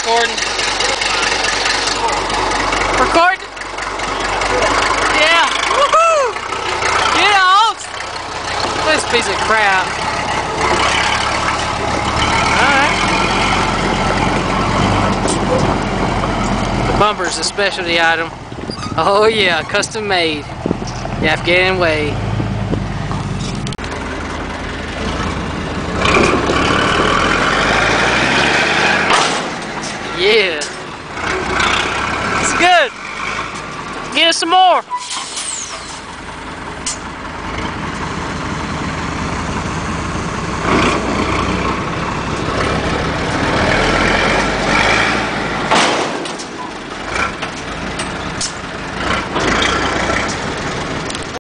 recording? Recording? Yeah. Woohoo! Get out! This piece of crap. Alright. The bumper's a specialty item. Oh yeah, custom made. The Afghan way.